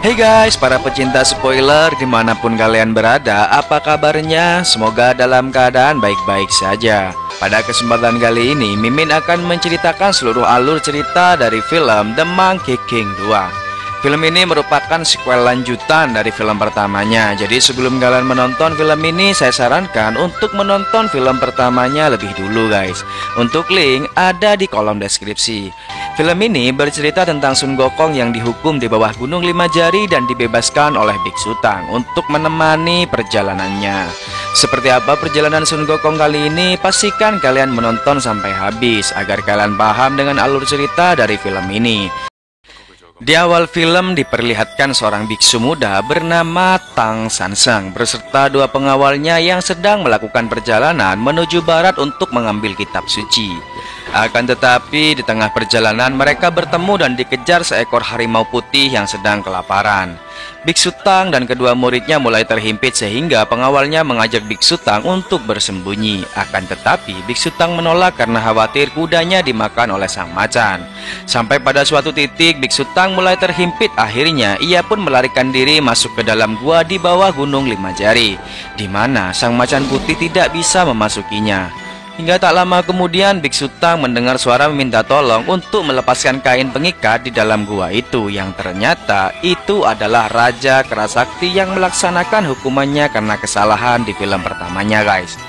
Hey guys, para pecinta spoiler dimanapun kalian berada, apa kabarnya? Semoga dalam keadaan baik-baik saja. Pada kesempatan kali ini, Mimin akan menceritakan seluruh alur cerita dari film The Monkey King 2. Film ini merupakan sequel lanjutan dari film pertamanya. Jadi sebelum kalian menonton film ini, saya sarankan untuk menonton film pertamanya lebih dulu guys. Untuk link ada di kolom deskripsi. Film ini bercerita tentang Sun Gokong yang dihukum di bawah gunung 5 jari dan dibebaskan oleh Biksu Tang untuk menemani perjalanannya. Seperti apa perjalanan Sun Gokong kali ini? Pastikan kalian menonton sampai habis agar kalian paham dengan alur cerita dari film ini. Di awal film diperlihatkan seorang biksu muda bernama Tang Sansang beserta dua pengawalnya yang sedang melakukan perjalanan menuju barat untuk mengambil kitab suci. Akan tetapi di tengah perjalanan mereka bertemu dan dikejar seekor harimau putih yang sedang kelaparan. Biksu Tang dan kedua muridnya mulai terhimpit sehingga pengawalnya mengajak Biksu Tang untuk bersembunyi. Akan tetapi Biksu Tang menolak karena khawatir kudanya dimakan oleh sang macan. Sampai pada suatu titik Biksu Tang mulai terhimpit, akhirnya ia pun melarikan diri masuk ke dalam gua di bawah gunung 5 jari, di mana sang macan putih tidak bisa memasukinya. Hingga tak lama kemudian Biksu Tang mendengar suara meminta tolong untuk melepaskan kain pengikat di dalam gua itu, yang ternyata itu adalah Raja Kerasakti yang melaksanakan hukumannya karena kesalahan di film pertamanya guys.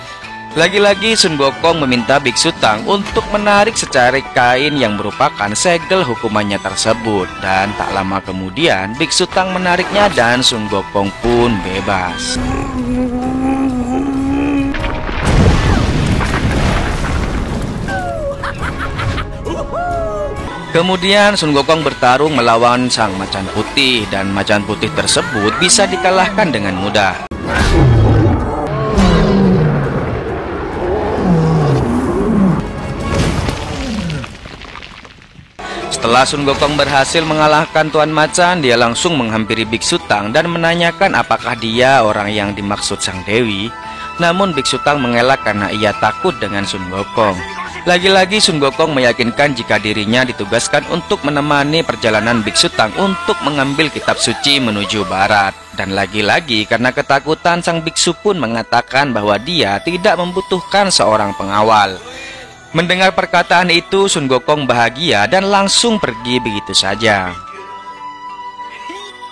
Lagi-lagi Sun Gokong meminta Biksu Tang untuk menarik secari kain yang merupakan segel hukumannya tersebut, dan tak lama kemudian Biksu Tang menariknya dan Sun Gokong pun bebas. Kemudian Sun Gokong bertarung melawan sang macan putih dan macan putih tersebut bisa dikalahkan dengan mudah. Setelah Sun Gokong berhasil mengalahkan Tuan Macan, dia langsung menghampiri Biksu Tang dan menanyakan apakah dia orang yang dimaksud sang dewi. Namun Biksu Tang mengelak karena ia takut dengan Sun Gokong. Lagi-lagi Sun Gokong meyakinkan jika dirinya ditugaskan untuk menemani perjalanan Biksu Tang untuk mengambil kitab suci menuju barat. Dan lagi-lagi karena ketakutan, sang biksu pun mengatakan bahwa dia tidak membutuhkan seorang pengawal. Mendengar perkataan itu, Sun Gokong bahagia dan langsung pergi begitu saja.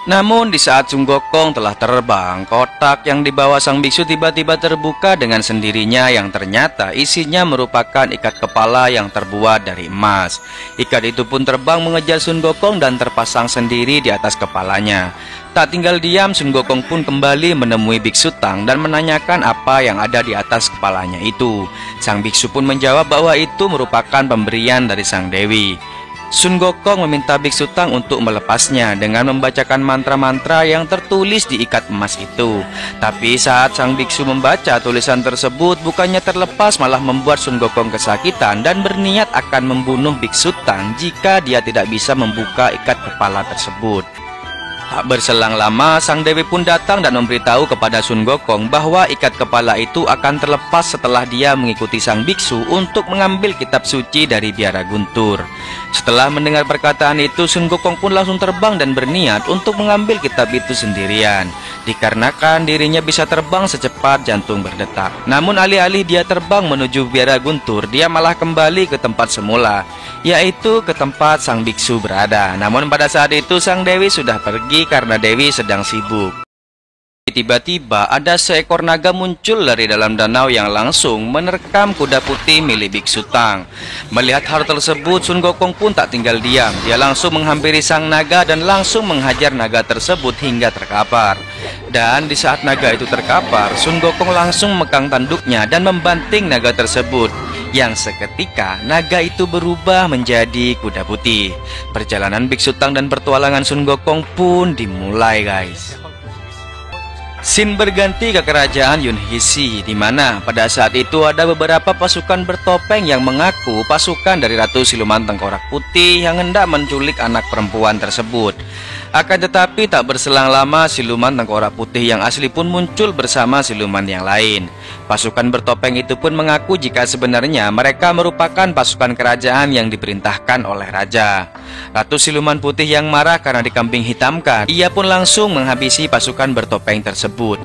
Namun di saat Sun Gokong telah terbang, kotak yang dibawa sang biksu tiba-tiba terbuka dengan sendirinya, yang ternyata isinya merupakan ikat kepala yang terbuat dari emas. Ikat itu pun terbang mengejar Sun Gokong dan terpasang sendiri di atas kepalanya. Tak tinggal diam, Sun Gokong pun kembali menemui Biksu Tang dan menanyakan apa yang ada di atas kepalanya itu. Sang biksu pun menjawab bahwa itu merupakan pemberian dari sang dewi. Sun Gokong meminta Biksu Tang untuk melepasnya dengan membacakan mantra-mantra yang tertulis di ikat emas itu. Tapi saat sang biksu membaca tulisan tersebut, bukannya terlepas malah membuat Sun Gokong kesakitan dan berniat akan membunuh Biksu Tang jika dia tidak bisa membuka ikat kepala tersebut. Tak berselang lama, sang dewi pun datang dan memberitahu kepada Sun Gokong bahwa ikat kepala itu akan terlepas setelah dia mengikuti sang biksu untuk mengambil kitab suci dari biara guntur. Setelah mendengar perkataan itu, Sun Gokong pun langsung terbang dan berniat untuk mengambil kitab itu sendirian, dikarenakan dirinya bisa terbang secepat jantung berdetak. Namun alih-alih dia terbang menuju biara guntur, dia malah kembali ke tempat semula, yaitu ke tempat sang biksu berada. Namun pada saat itu sang dewi sudah pergi karena dewi sedang sibuk. Tiba-tiba ada seekor naga muncul dari dalam danau yang langsung menerkam kuda putih milik Biksu Tang. Melihat hal tersebut, Sun Gokong pun tak tinggal diam. Dia langsung menghampiri sang naga dan langsung menghajar naga tersebut hingga terkapar. Dan di saat naga itu terkapar, Sun Gokong langsung memegang tanduknya dan membanting naga tersebut, yang seketika naga itu berubah menjadi kuda putih. Perjalanan Biksu Tang dan pertualangan Sun Gokong pun dimulai guys. Scene berganti ke kerajaan Yunhisi, di mana pada saat itu ada beberapa pasukan bertopeng yang mengaku pasukan dari Ratu Siluman Tengkorak Putih yang hendak menculik anak perempuan tersebut. Akan tetapi tak berselang lama, siluman tengkorak putih yang asli pun muncul bersama siluman yang lain. Pasukan bertopeng itu pun mengaku jika sebenarnya mereka merupakan pasukan kerajaan yang diperintahkan oleh raja. Ratu siluman putih yang marah karena dikambing hitamkan, ia pun langsung menghabisi pasukan bertopeng tersebut.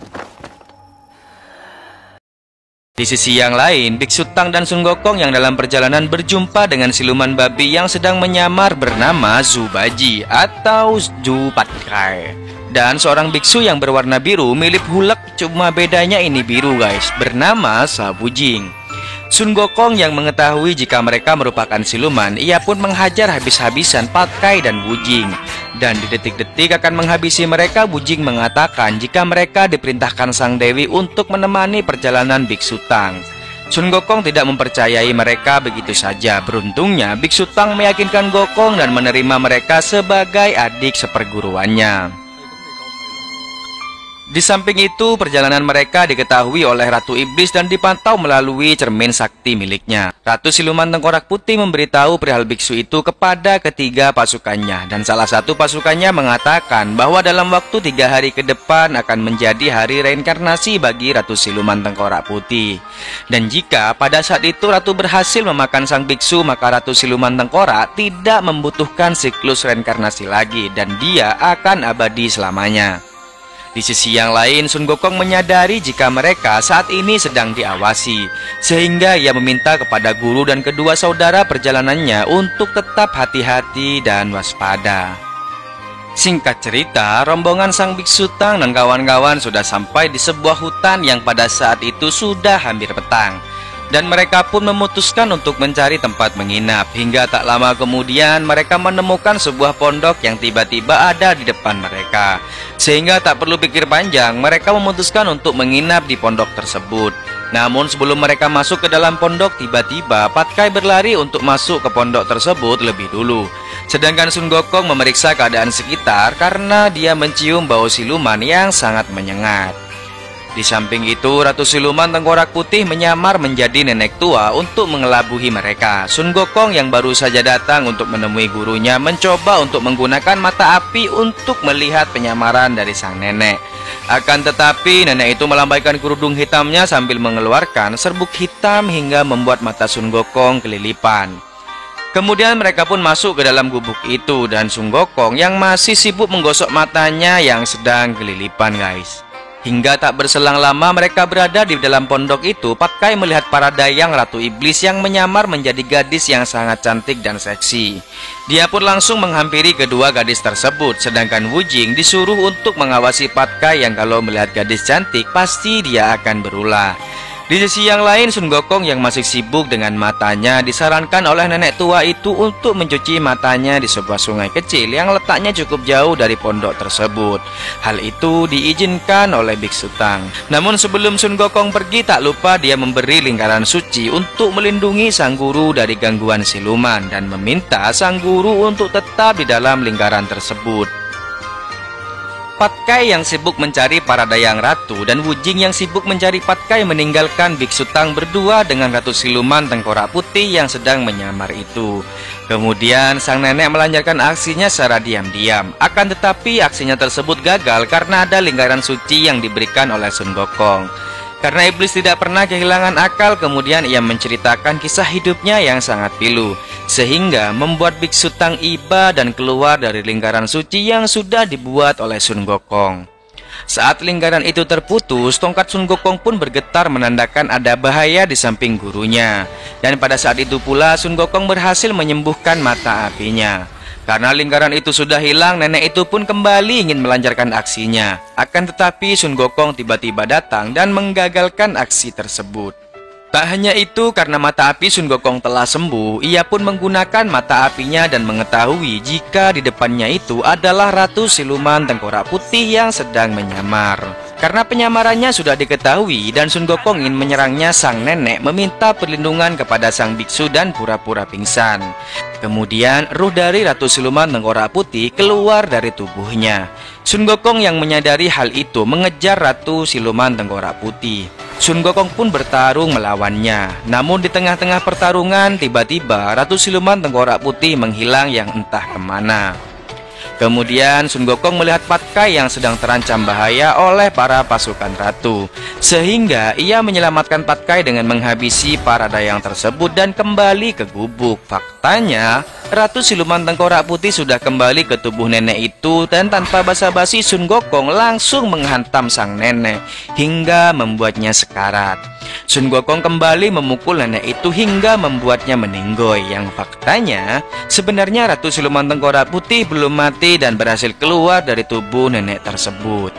Di sisi yang lain, Biksu Tang dan Sun Gokong yang dalam perjalanan berjumpa dengan siluman babi yang sedang menyamar bernama Zhu Baji atau Zhu Patkai. Dan seorang biksu yang berwarna biru mirip Hulk, cuma bedanya ini biru guys, bernama Sabu Jing. Sun Gokong yang mengetahui jika mereka merupakan siluman, ia pun menghajar habis-habisan Patkai dan Wu Jing. Dan di detik-detik akan menghabisi mereka, Wu Jing mengatakan jika mereka diperintahkan Sang Dewi untuk menemani perjalanan Biksu Tang. Sun Gokong tidak mempercayai mereka begitu saja. Beruntungnya Biksu Tang meyakinkan Gokong dan menerima mereka sebagai adik seperguruannya. Di samping itu, perjalanan mereka diketahui oleh Ratu Iblis dan dipantau melalui cermin sakti miliknya. Ratu Siluman Tengkorak Putih memberitahu perihal biksu itu kepada ketiga pasukannya, dan salah satu pasukannya mengatakan bahwa dalam waktu 3 hari ke depan akan menjadi hari reinkarnasi bagi Ratu Siluman Tengkorak Putih. Dan jika pada saat itu Ratu berhasil memakan sang biksu, maka Ratu Siluman Tengkorak tidak membutuhkan siklus reinkarnasi lagi dan dia akan abadi selamanya. Di sisi yang lain, Sun Gokong menyadari jika mereka saat ini sedang diawasi, sehingga ia meminta kepada guru dan kedua saudara perjalanannya untuk tetap hati-hati dan waspada. Singkat cerita, rombongan Sang Biksu Tang dan kawan-kawan sudah sampai di sebuah hutan yang pada saat itu sudah hampir petang. Dan mereka pun memutuskan untuk mencari tempat menginap. Hingga tak lama kemudian mereka menemukan sebuah pondok yang tiba-tiba ada di depan mereka. Sehingga tak perlu pikir panjang, mereka memutuskan untuk menginap di pondok tersebut. Namun sebelum mereka masuk ke dalam pondok, tiba-tiba Patkai berlari untuk masuk ke pondok tersebut lebih dulu. Sedangkan Sun Gokong memeriksa keadaan sekitar karena dia mencium bau siluman yang sangat menyengat. Di samping itu, Ratu Siluman Tengkorak Putih menyamar menjadi nenek tua untuk mengelabuhi mereka. Sun Gokong yang baru saja datang untuk menemui gurunya mencoba untuk menggunakan mata api untuk melihat penyamaran dari sang nenek. Akan tetapi, nenek itu melambaikan kerudung hitamnya sambil mengeluarkan serbuk hitam hingga membuat mata Sun Gokong kelilipan. Kemudian mereka pun masuk ke dalam gubuk itu dan Sun Gokong yang masih sibuk menggosok matanya yang sedang kelilipan guys. Hingga tak berselang lama mereka berada di dalam pondok itu, Patkai melihat para dayang Ratu Iblis yang menyamar menjadi gadis yang sangat cantik dan seksi. Dia pun langsung menghampiri kedua gadis tersebut, sedangkan Wu Jing disuruh untuk mengawasi Patkai yang kalau melihat gadis cantik pasti dia akan berulah. Di sisi yang lain, Sun Gokong yang masih sibuk dengan matanya disarankan oleh nenek tua itu untuk mencuci matanya di sebuah sungai kecil yang letaknya cukup jauh dari pondok tersebut. Hal itu diizinkan oleh Biksu Tang. Namun sebelum Sun Gokong pergi, tak lupa dia memberi lingkaran suci untuk melindungi sang guru dari gangguan siluman dan meminta sang guru untuk tetap di dalam lingkaran tersebut. Patkai yang sibuk mencari para dayang ratu dan Wu Jing yang sibuk mencari Patkai meninggalkan Biksu Tang berdua dengan Ratu Siluman Tengkorak Putih yang sedang menyamar itu. Kemudian sang nenek melancarkan aksinya secara diam-diam. Akan tetapi aksinya tersebut gagal karena ada lingkaran suci yang diberikan oleh Sun Gokong. Karena iblis tidak pernah kehilangan akal, kemudian ia menceritakan kisah hidupnya yang sangat pilu, sehingga membuat Biksu Tang iba dan keluar dari lingkaran suci yang sudah dibuat oleh Sun Gokong. Saat lingkaran itu terputus, tongkat Sun Gokong pun bergetar menandakan ada bahaya di samping gurunya. Dan pada saat itu pula Sun Gokong berhasil menyembuhkan mata apinya. Karena lingkaran itu sudah hilang, nenek itu pun kembali ingin melancarkan aksinya. Akan tetapi Sun Gokong tiba-tiba datang dan menggagalkan aksi tersebut. Tak hanya itu, karena mata api Sun Gokong telah sembuh, ia pun menggunakan mata apinya dan mengetahui jika di depannya itu adalah Ratu Siluman Tengkorak Putih yang sedang menyamar. Karena penyamarannya sudah diketahui dan Sun Gokong ingin menyerangnya, sang nenek meminta perlindungan kepada sang biksu dan pura-pura pingsan. Kemudian ruh dari Ratu Siluman Tengkorak Putih keluar dari tubuhnya. Sun Gokong yang menyadari hal itu mengejar Ratu Siluman Tengkorak Putih. Sun Gokong pun bertarung melawannya. Namun di tengah-tengah pertarungan tiba-tiba Ratu Siluman Tengkorak Putih menghilang yang entah kemana. Kemudian Sun Gokong melihat Patkai yang sedang terancam bahaya oleh para pasukan ratu, sehingga ia menyelamatkan Patkai dengan menghabisi para dayang tersebut dan kembali ke gubuk. Faktanya, Ratu Siluman Tengkorak Putih sudah kembali ke tubuh nenek itu, dan tanpa basa-basi Sun Gokong langsung menghantam sang nenek hingga membuatnya sekarat. Sun Gokong kembali memukul nenek itu hingga membuatnya meninggoy. Yang faktanya, sebenarnya Ratu Siluman Tengkorak Putih belum mati dan berhasil keluar dari tubuh nenek tersebut.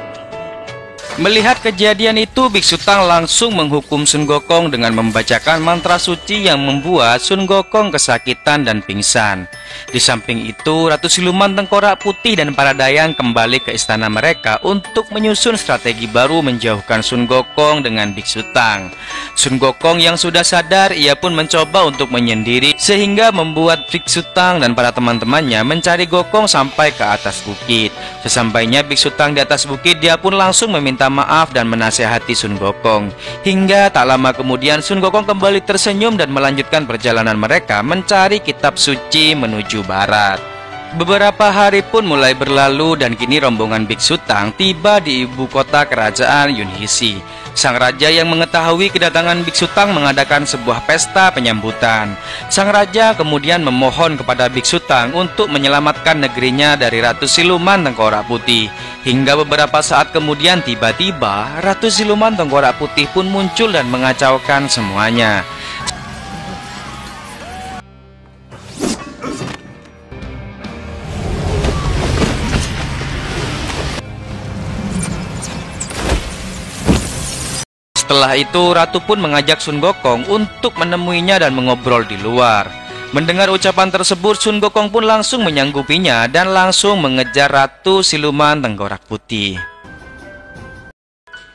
Melihat kejadian itu, Biksu Tang langsung menghukum Sun Gokong dengan membacakan mantra suci yang membuat Sun Gokong kesakitan dan pingsan. Di samping itu, Ratu Siluman Tengkorak Putih dan para dayang kembali ke istana mereka untuk menyusun strategi baru menjauhkan Sun Gokong dengan Biksu Tang. Sun Gokong yang sudah sadar, ia pun mencoba untuk menyendiri, sehingga membuat Biksu Tang dan para teman-temannya mencari Gokong sampai ke atas bukit. Sesampainya Biksu Tang di atas bukit, dia pun langsung meminta maaf dan menasehati Sun Gokong. Hingga tak lama kemudian Sun Gokong kembali tersenyum dan melanjutkan perjalanan mereka mencari kitab suci menuju barat. Beberapa hari pun mulai berlalu dan kini rombongan Biksu Tang tiba di ibu kota kerajaan Yunhisi. Sang raja yang mengetahui kedatangan Biksu Tang mengadakan sebuah pesta penyambutan. Sang raja kemudian memohon kepada Biksu Tang untuk menyelamatkan negerinya dari Ratu Siluman Tengkorak Putih. Hingga beberapa saat kemudian tiba-tiba Ratu Siluman Tengkorak Putih pun muncul dan mengacaukan semuanya. Setelah itu, Ratu pun mengajak Sun Gokong untuk menemuinya dan mengobrol di luar. Mendengar ucapan tersebut, Sun Gokong pun langsung menyanggupinya dan langsung mengejar Ratu Siluman Tengkorak Putih.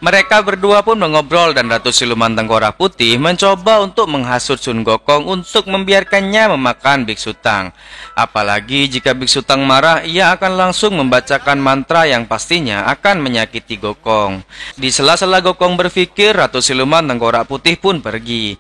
Mereka berdua pun mengobrol dan Ratu Siluman Tengkorak Putih mencoba untuk menghasut Sun Gokong untuk membiarkannya memakan Biksu Tang. Apalagi jika Biksu Tang marah, ia akan langsung membacakan mantra yang pastinya akan menyakiti Gokong. Di sela-sela Gokong berpikir, Ratu Siluman Tengkorak Putih pun pergi.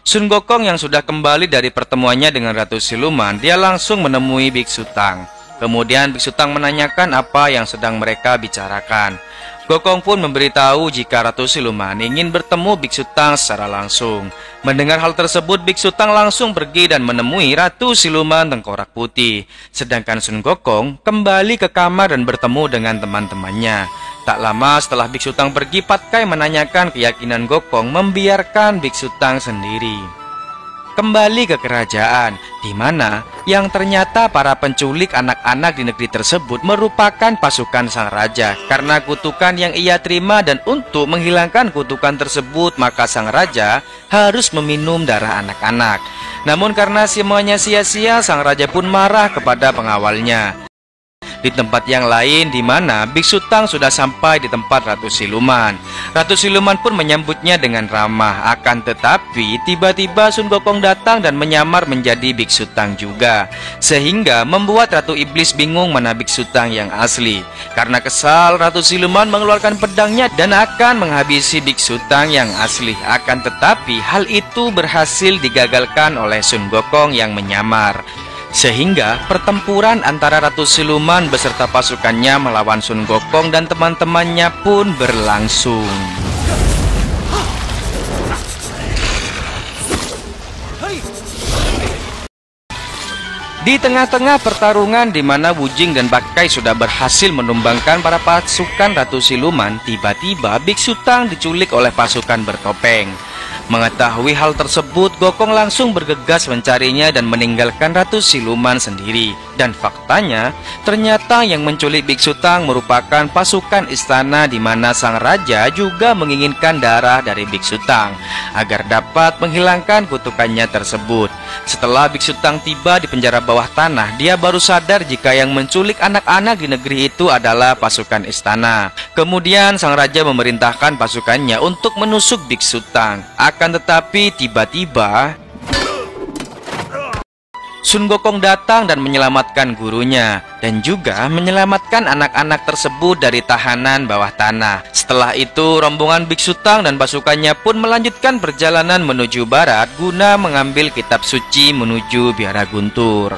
Sun Gokong yang sudah kembali dari pertemuannya dengan Ratu Siluman, dia langsung menemui Biksu Tang. Kemudian Biksu Tang menanyakan apa yang sedang mereka bicarakan. Gokong pun memberitahu jika Ratu Siluman ingin bertemu Biksu Tang secara langsung. Mendengar hal tersebut, Biksu Tang langsung pergi dan menemui Ratu Siluman Tengkorak Putih. Sedangkan Sun Gokong kembali ke kamar dan bertemu dengan teman-temannya. Tak lama setelah Biksu Tang pergi, Patkai menanyakan keyakinan Gokong membiarkan Biksu Tang sendiri. Kembali ke kerajaan, di mana yang ternyata para penculik anak-anak di negeri tersebut merupakan pasukan sang raja. Karena kutukan yang ia terima, dan untuk menghilangkan kutukan tersebut, maka sang raja harus meminum darah anak-anak. Namun karena semuanya sia-sia, sang raja pun marah kepada pengawalnya. Di tempat yang lain, di mana Biksu Tang sudah sampai di tempat Ratu Siluman. Ratu Siluman pun menyambutnya dengan ramah. Akan tetapi tiba-tiba Sun Gokong datang dan menyamar menjadi Biksu Tang juga, sehingga membuat Ratu Iblis bingung mana Biksu Tang yang asli. Karena kesal, Ratu Siluman mengeluarkan pedangnya dan akan menghabisi Biksu Tang yang asli. Akan tetapi hal itu berhasil digagalkan oleh Sun Gokong yang menyamar, sehingga pertempuran antara Ratu Siluman beserta pasukannya melawan Sun Gokong dan teman-temannya pun berlangsung. Di tengah-tengah pertarungan di mana Wujing dan Patkai sudah berhasil menumbangkan para pasukan Ratu Siluman, tiba-tiba Biksu Tang diculik oleh pasukan bertopeng. Mengetahui hal tersebut, Gokong langsung bergegas mencarinya dan meninggalkan Ratu Siluman sendiri. Dan faktanya, ternyata yang menculik Biksu Tang merupakan pasukan istana, di mana sang raja juga menginginkan darah dari Biksu Tang agar dapat menghilangkan kutukannya tersebut. Setelah Biksu Tang tiba di penjara bawah tanah, dia baru sadar jika yang menculik anak-anak di negeri itu adalah pasukan istana. Kemudian sang raja memerintahkan pasukannya untuk menusuk Biksu Tang. Akan tetapi tiba-tiba Sun Gokong datang dan menyelamatkan gurunya, dan juga menyelamatkan anak-anak tersebut dari tahanan bawah tanah. Setelah itu, rombongan Biksu Tang dan pasukannya pun melanjutkan perjalanan menuju barat guna mengambil kitab suci menuju Biara Guntur.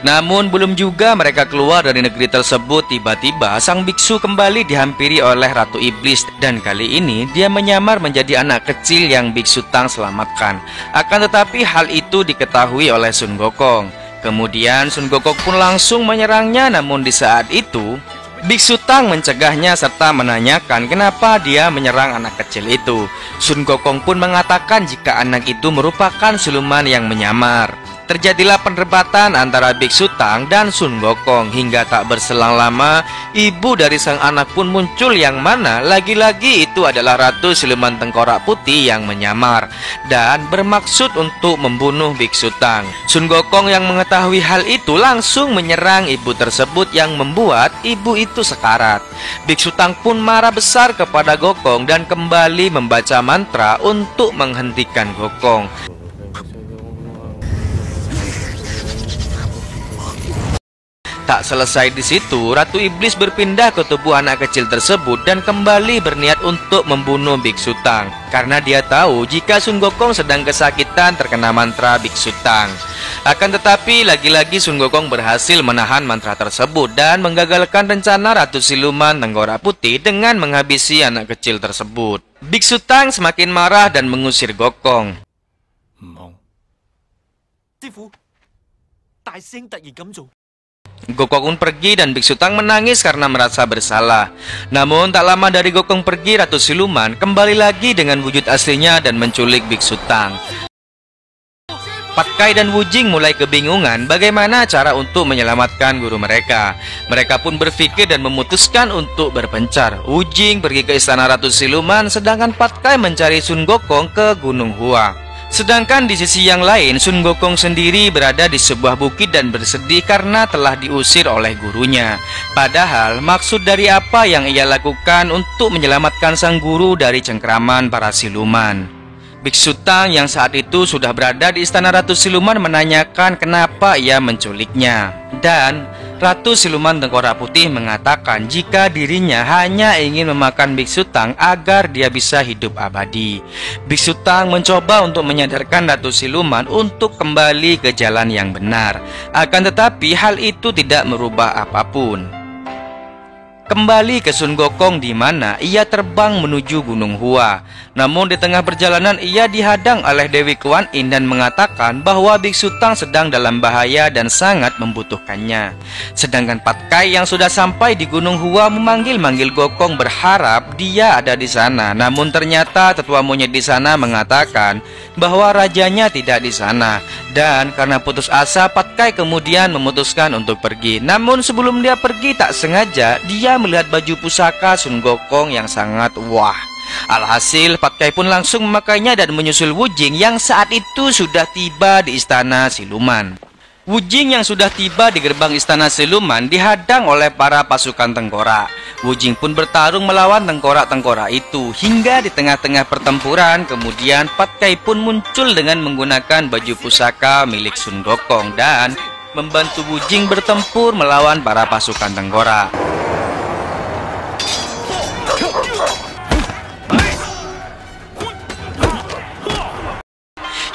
Namun belum juga mereka keluar dari negeri tersebut, tiba-tiba sang biksu kembali dihampiri oleh Ratu Iblis. Dan kali ini dia menyamar menjadi anak kecil yang Biksu Tang selamatkan. Akan tetapi hal itu diketahui oleh Sun Gokong. Kemudian Sun Gokong pun langsung menyerangnya. Namun di saat itu Biksu Tang mencegahnya serta menanyakan kenapa dia menyerang anak kecil itu. Sun Gokong pun mengatakan jika anak itu merupakan siluman yang menyamar. Terjadilah perdebatan antara Biksu Tang dan Sun Gokong. Hingga tak berselang lama, ibu dari sang anak pun muncul, yang mana lagi-lagi itu adalah Ratu Siluman Tengkorak Putih yang menyamar dan bermaksud untuk membunuh Biksu Tang. Sun Gokong yang mengetahui hal itu langsung menyerang ibu tersebut, yang membuat ibu itu sekarat. Biksu Tang pun marah besar kepada Gokong dan kembali membaca mantra untuk menghentikan Gokong. Tak selesai di situ, Ratu Iblis berpindah ke tubuh anak kecil tersebut dan kembali berniat untuk membunuh Biksu Tang, karena dia tahu jika Sun Gokong sedang kesakitan terkena mantra Biksu Tang. Akan tetapi lagi-lagi Sun Gokong berhasil menahan mantra tersebut dan menggagalkan rencana Ratu Siluman Tengkorak Putih dengan menghabisi anak kecil tersebut. Biksu Tang semakin marah dan mengusir Gokong. Gokong pun pergi dan Biksu Tang menangis karena merasa bersalah. Namun tak lama dari Gokong pergi, Ratu Siluman kembali lagi dengan wujud aslinya dan menculik Biksu Tang. Pat Kai dan Wu Jing mulai kebingungan bagaimana cara untuk menyelamatkan guru mereka. Mereka pun berpikir dan memutuskan untuk berpencar. Wu Jing pergi ke istana Ratu Siluman, sedangkan Pat Kai mencari Sun Gokong ke Gunung Hua. Sedangkan di sisi yang lain, Sun Gokong sendiri berada di sebuah bukit dan bersedih karena telah diusir oleh gurunya. Padahal maksud dari apa yang ia lakukan untuk menyelamatkan sang guru dari cengkraman para siluman. Biksu Tang yang saat itu sudah berada di istana Ratu Siluman menanyakan kenapa ia menculiknya. Dan Ratu Siluman Tengkorak Putih mengatakan jika dirinya hanya ingin memakan Biksu Tang agar dia bisa hidup abadi. Biksu Tang mencoba untuk menyadarkan Ratu Siluman untuk kembali ke jalan yang benar. Akan tetapi hal itu tidak merubah apapun. Kembali ke Sun Gokong di mana ia terbang menuju Gunung Hua. Namun di tengah perjalanan ia dihadang oleh Dewi Kuan Yin dan mengatakan bahwa Biksu Tang sedang dalam bahaya dan sangat membutuhkannya. Sedangkan Pat Kai yang sudah sampai di Gunung Hua memanggil-manggil Gokong berharap dia ada di sana. Namun ternyata tetua monyet di sana mengatakan bahwa rajanya tidak di sana. Dan karena putus asa, Pat Kai kemudian memutuskan untuk pergi. Namun sebelum dia pergi tak sengaja dia melihat baju pusaka Sun Gokong yang sangat wah. Alhasil Pat Kai pun langsung memakainya dan menyusul Wu Jing yang saat itu sudah tiba di istana siluman. Wu Jing yang sudah tiba di gerbang istana siluman dihadang oleh para pasukan tengkorak. Wu Jing pun bertarung melawan tengkorak-tengkorak itu. Hingga di tengah-tengah pertempuran kemudian Pat Kai pun muncul dengan menggunakan baju pusaka milik Sun Gokong dan membantu Wu Jing bertempur melawan para pasukan tengkorak.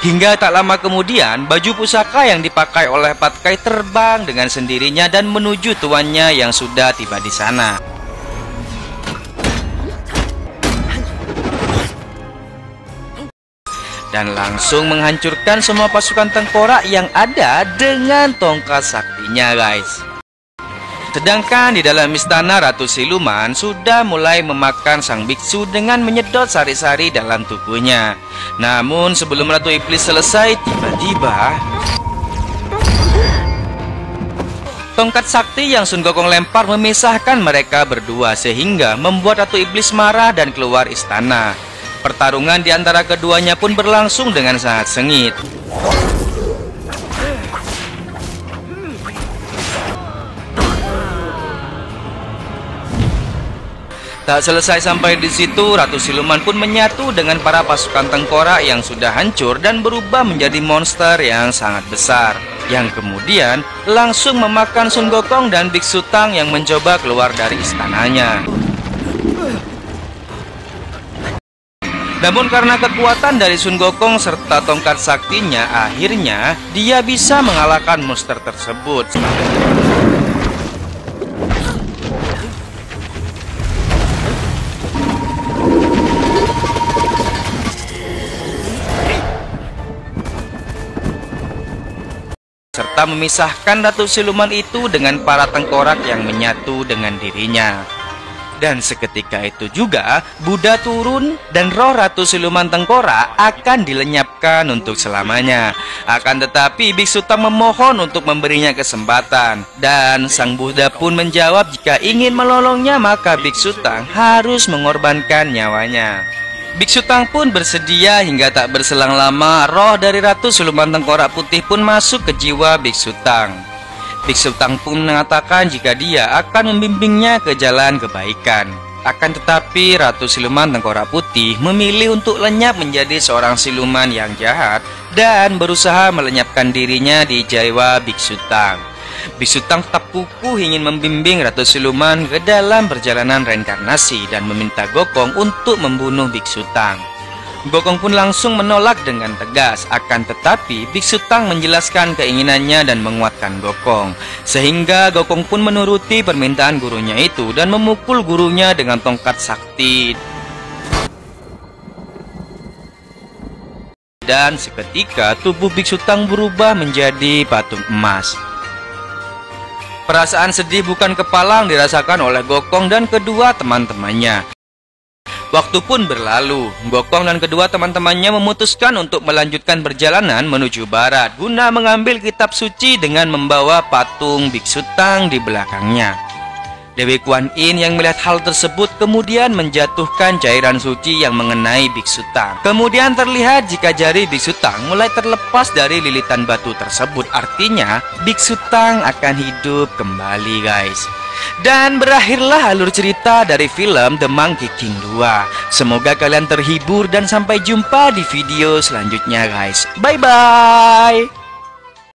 Hingga tak lama kemudian, baju pusaka yang dipakai oleh Pat Kai terbang dengan sendirinya dan menuju tuannya yang sudah tiba di sana. Dan langsung menghancurkan semua pasukan tengkorak yang ada dengan tongkat saktinya, guys. Sedangkan di dalam istana Ratu Siluman sudah mulai memakan sang biksu dengan menyedot sari-sari dalam tubuhnya. Namun sebelum Ratu Iblis selesai, tiba-tiba tongkat sakti yang Sun Gokong lempar memisahkan mereka berdua sehingga membuat Ratu Iblis marah dan keluar istana. Pertarungan di antara keduanya pun berlangsung dengan sangat sengit. Tak selesai sampai di situ, Ratu Siluman pun menyatu dengan para pasukan tengkorak yang sudah hancur dan berubah menjadi monster yang sangat besar, yang kemudian langsung memakan Sun Gokong dan Biksu Tang yang mencoba keluar dari istananya. Namun karena kekuatan dari Sun Gokong serta tongkat saktinya, akhirnya dia bisa mengalahkan monster tersebut. Serta memisahkan Ratu Siluman itu dengan para tengkorak yang menyatu dengan dirinya. Dan seketika itu juga Buddha turun dan roh Ratu Siluman Tengkorak akan dilenyapkan untuk selamanya. Akan tetapi Biksu Tang memohon untuk memberinya kesempatan, dan Sang Buddha pun menjawab jika ingin menolongnya maka Biksu Tang harus mengorbankan nyawanya. Biksu Tang pun bersedia. Hingga tak berselang lama roh dari Ratu Siluman Tengkorak Putih pun masuk ke jiwa Biksu Tang. Biksu Tang pun mengatakan jika dia akan membimbingnya ke jalan kebaikan. Akan tetapi Ratu Siluman Tengkorak Putih memilih untuk lenyap menjadi seorang siluman yang jahat dan berusaha melenyapkan dirinya di jiwa Biksu Tang. Biksu Tang tetap kukuh ingin membimbing Ratu Siluman ke dalam perjalanan reinkarnasi dan meminta Gokong untuk membunuh Biksu Tang. Gokong pun langsung menolak dengan tegas. Akan tetapi Biksu Tang menjelaskan keinginannya dan menguatkan Gokong, sehingga Gokong pun menuruti permintaan gurunya itu dan memukul gurunya dengan tongkat sakti. Dan seketika tubuh Biksu Tang berubah menjadi patung emas. Perasaan sedih bukan kepalang dirasakan oleh Gokong dan kedua teman-temannya. Waktu pun berlalu. Gokong dan kedua teman-temannya memutuskan untuk melanjutkan perjalanan menuju barat guna mengambil kitab suci dengan membawa patung Biksu Tang di belakangnya. Dewi Kuan Yin yang melihat hal tersebut kemudian menjatuhkan cairan suci yang mengenai Biksu Tang. Kemudian terlihat jika jari Biksu Tang mulai terlepas dari lilitan batu tersebut. Artinya Biksu Tang akan hidup kembali, guys. Dan berakhirlah alur cerita dari film The Monkey King 2. Semoga kalian terhibur dan sampai jumpa di video selanjutnya, guys. Bye-bye.